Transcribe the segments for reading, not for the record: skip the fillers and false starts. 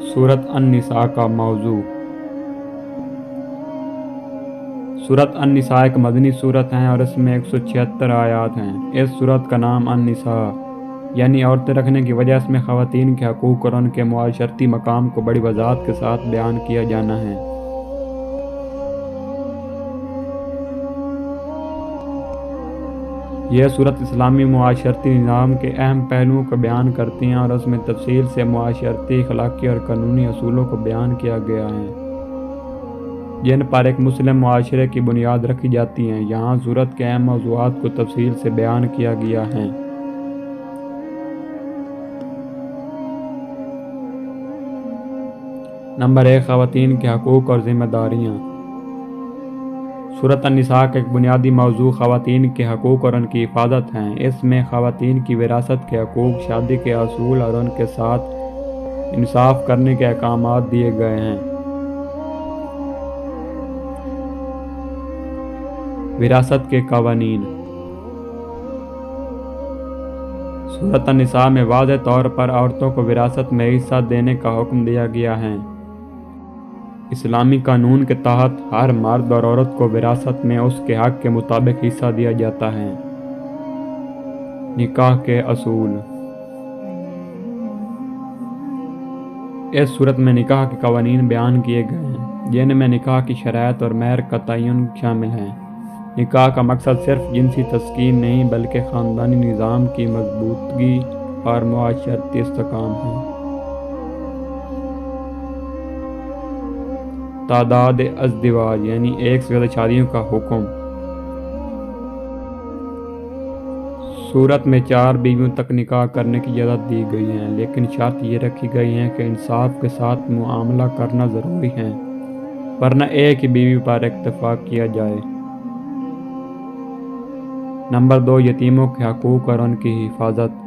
سورۃ النساء کا موضوع۔ سورۃ النساء ایک مدنی سورت ہے اور اس میں 176 آیات ہیں۔ اس سورت کا نام النساء یعنی عورتیں رکھنے کی وجہ اس میں خواتین کے حقوق اور ان کے معاشرتی مقام کو بڑی وضاحت کے ساتھ بیان کیا جانا ہے۔ یہ سورت اسلامی معاشرتی نظام کے اہم پہلوؤں کو بیان کرتی ہیں اور اس میں تفصیل سے معاشرتی، اخلاقی اور قانونی اصولوں کو بیان کیا گیا ہے جن پر ایک مسلم معاشرے کی بنیاد رکھی جاتی ہیں۔ یہاں سورت کے اہم موضوعات کو تفصیل سے بیان کیا گیا ہے۔ نمبر 1، خواتین کے حقوق اور ذمہ داریاں۔ سورۃ النساء کا ایک بنیادی موضوع خواتین کے حقوق اور ان کی حفاظت ہیں۔ اس میں خواتین کی وراثت کے حقوق، شادی کے اصول اور ان کے ساتھ انصاف کرنے کے احکامات دیے گئے ہیں۔ وراثت کے قوانین۔ سورۃ النساء میں واضح طور پر عورتوں کو وراثت میں حصہ دینے کا حکم دیا گیا ہے۔ اسلامی قانون کے تحت ہر مرد اور عورت کو وراثت میں اس کے حق کے مطابق حصہ دیا جاتا ہے۔ نکاح کے اصول۔ اس صورت میں نکاح کے قوانین بیان کیے گئے ہیں جن میں نکاح کی شرائط اور مہر کا تعین شامل ہے۔ نکاح کا مقصد صرف جنسی تسکین نہیں بلکہ خاندانی نظام کی مضبوطی اور معاشرتی استحکام ہے۔ تعداد ازدواج یعنی ایک سے زیادہ شادیوں کا حکم۔ سورت میں 4 بیویوں تک نکاح کرنے کی اجازت دی گئی ہے، لیکن شرط یہ رکھی گئی ہے کہ انصاف کے ساتھ معاملہ کرنا ضروری ہے ورنہ ایک ہی بیوی پر اکتفا کیا جائے۔ نمبر 2، یتیموں کے حقوق اور ان کی حفاظت۔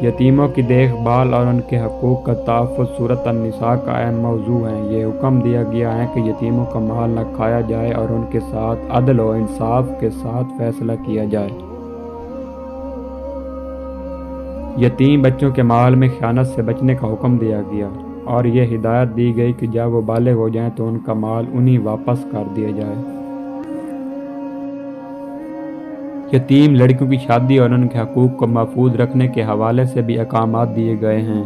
یتیموں کی دیکھ بھال اور ان کے حقوق کا تحفظ سورۃ النساء کا اہم موضوع ہے۔ یہ حکم دیا گیا ہے کہ یتیموں کا مال نہ کھایا جائے اور ان کے ساتھ عدل و انصاف کے ساتھ فیصلہ کیا جائے۔ یتیم بچوں کے مال میں خیانت سے بچنے کا حکم دیا گیا اور یہ ہدایت دی گئی کہ جب وہ بالغ ہو جائیں تو ان کا مال انہیں واپس کر دیا جائے۔ یتیم لڑکیوں کی شادی اور ان کے حقوق کو محفوظ رکھنے کے حوالے سے بھی احکامات دیے گئے ہیں۔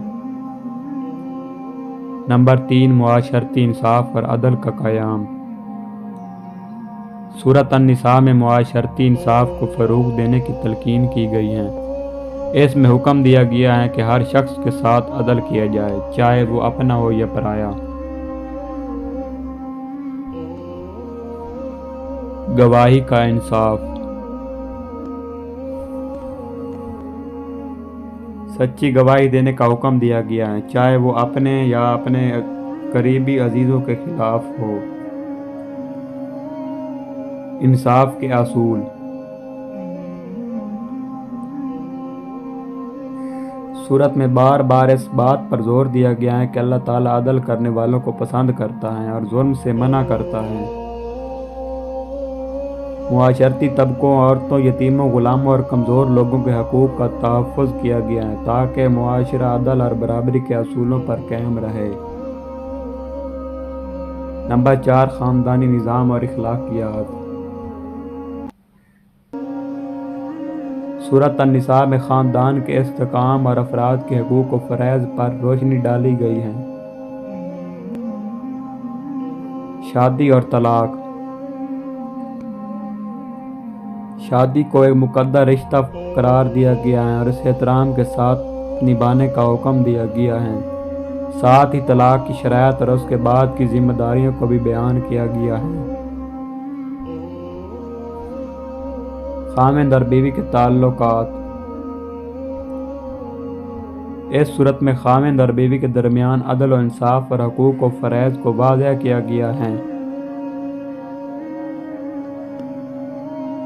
نمبر 3، معاشرتی انصاف اور عدل کا قیام۔ سورۃ النساء میں معاشرتی انصاف کو فروغ دینے کی تلقین کی گئی ہے۔ اس میں حکم دیا گیا ہے کہ ہر شخص کے ساتھ عدل کیا جائے، چاہے وہ اپنا ہو یا پرایا۔ گواہی کا انصاف۔ سچی گواہی دینے کا حکم دیا گیا ہے، چاہے وہ اپنے یا اپنے قریبی عزیزوں کے خلاف ہو۔ انصاف کے اصول۔ سورت میں بار بار اس بات پر زور دیا گیا ہے کہ اللہ تعالیٰ عدل کرنے والوں کو پسند کرتا ہے اور ظلم سے منع کرتا ہے۔ معاشرتی طبقوں، عورتوں، یتیموں، غلاموں اور کمزور لوگوں کے حقوق کا تحفظ کیا گیا ہے تاکہ معاشرہ عدل اور برابری کے اصولوں پر قائم رہے۔ نمبر 4، خاندانی نظام اور اخلاقیات۔ سورۃ النساء میں خاندان کے استحکام اور افراد کے حقوق و فرائض پر روشنی ڈالی گئی ہے۔ شادی اور طلاق۔ شادی کو ایک مقدس رشتہ قرار دیا گیا ہے اور اسے احترام کے ساتھ نبھانے کا حکم دیا گیا ہے۔ ساتھ ہی طلاق کی شرائط اور اس کے بعد کی ذمہ داریوں کو بھی بیان کیا گیا ہے۔ خاوند اور بیوی کے تعلقات۔ اس صورت میں خاوند اور بیوی کے درمیان عدل و انصاف اور حقوق و فرائض کو واضح کیا گیا ہے۔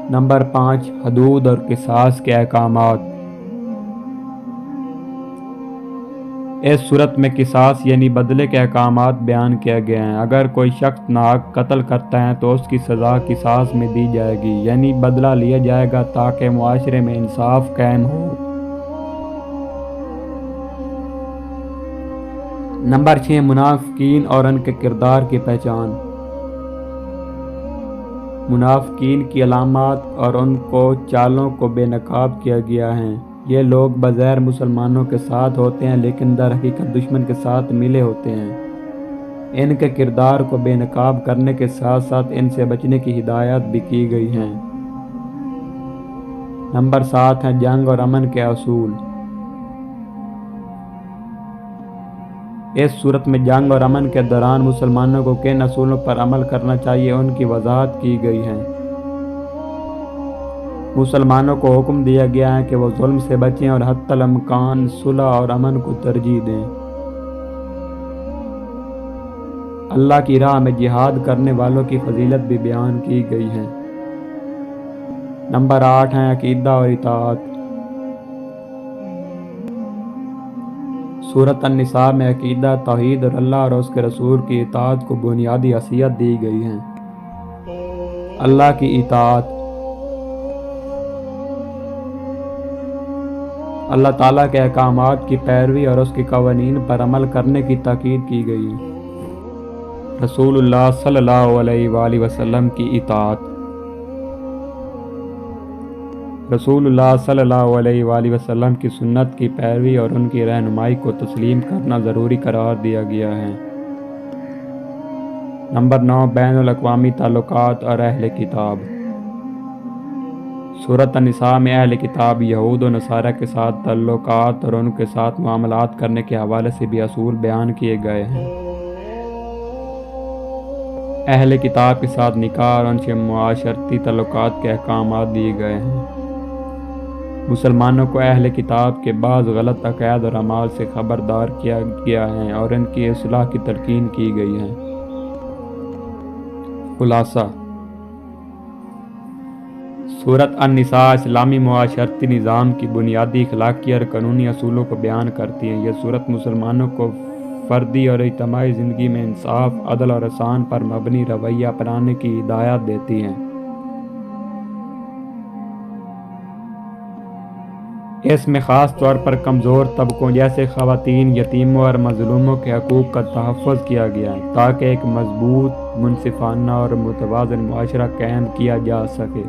نمبر 5، حدود اور قصاص کے احکامات۔ اس صورت میں قصاص یعنی بدلے کے احکامات بیان کیا گئے ہیں۔ اگر کوئی شخص ناحق قتل کرتا ہے تو اس کی سزا قصاص میں دی جائے گی، یعنی بدلہ لیا جائے گا تاکہ معاشرے میں انصاف قائم ہو۔ نمبر 6 منافقین اور ان کے کردار کی پہچان۔ منافقین کی علامات اور ان کو چالوں کو بے نقاب کیا گیا ہے۔ یہ لوگ بظاہر مسلمانوں کے ساتھ ہوتے ہیں لیکن در حقیقت دشمن کے ساتھ ملے ہوتے ہیں۔ ان کے کردار کو بے نقاب کرنے کے ساتھ ساتھ ان سے بچنے کی ہدایت بھی کی گئی ہے۔ نمبر 7 ہے جنگ اور امن کے اصول۔ اس صورت میں جنگ اور امن کے دوران مسلمانوں کو کن اصولوں پر عمل کرنا چاہیے ان کی وضاحت کی گئی ہے۔ مسلمانوں کو حکم دیا گیا ہے کہ وہ ظلم سے بچیں اور حتی الامکان صلح اور امن کو ترجیح دیں۔ اللہ کی راہ میں جہاد کرنے والوں کی فضیلت بھی بیان کی گئی ہے۔ نمبر 8 ہے عقیدہ اور اطاعت۔ سورۃ النساء میں عقیدہ، توحید اور اللہ اور اس کے رسول کی اطاعت کو بنیادی حیثیت دی گئی ہے۔ اللہ کی اطاعت، اللہ تعالیٰ کے احکامات کی پیروی اور اس کے قوانین پر عمل کرنے کی تاکید کی گئی۔ رسول اللہ صلی اللہ علیہ وآلہ وسلم کی اطاعت، رسول اللہ صلی اللہ علیہ وآلہ وسلم کی سنت کی پیروی اور ان کی رہنمائی کو تسلیم کرنا ضروری قرار دیا گیا ہے۔ نمبر 9 بین الاقوامی تعلقات اور اہل کتاب۔ سورۃ النساء میں اہل کتاب یہود و نصارہ کے ساتھ تعلقات اور ان کے ساتھ معاملات کرنے کے حوالے سے بھی اصول بیان کیے گئے ہیں۔ اہل کتاب کے ساتھ نکاح اور ان سے معاشرتی تعلقات کے احکامات دیے گئے ہیں۔ مسلمانوں کو اہل کتاب کے بعض غلط عقائد اور اعمال سے خبردار کیا گیا ہے اور ان کی اصلاح کی تلقین کی گئی ہے۔ خلاصہ، سورۃ النساء اسلامی معاشرتی نظام کی بنیادی اخلاقی اور قانونی اصولوں کو بیان کرتی ہے۔ یہ سورت مسلمانوں کو فردی اور اجتماعی زندگی میں انصاف، عدل اور احسان پر مبنی رویہ اپنانے کی ہدایت دیتی ہے۔ اس میں خاص طور پر کمزور طبقوں جیسے خواتین، یتیموں اور مظلوموں کے حقوق کا تحفظ کیا گیا ہے تاکہ ایک مضبوط، منصفانہ اور متوازن معاشرہ قائم کیا جا سکے۔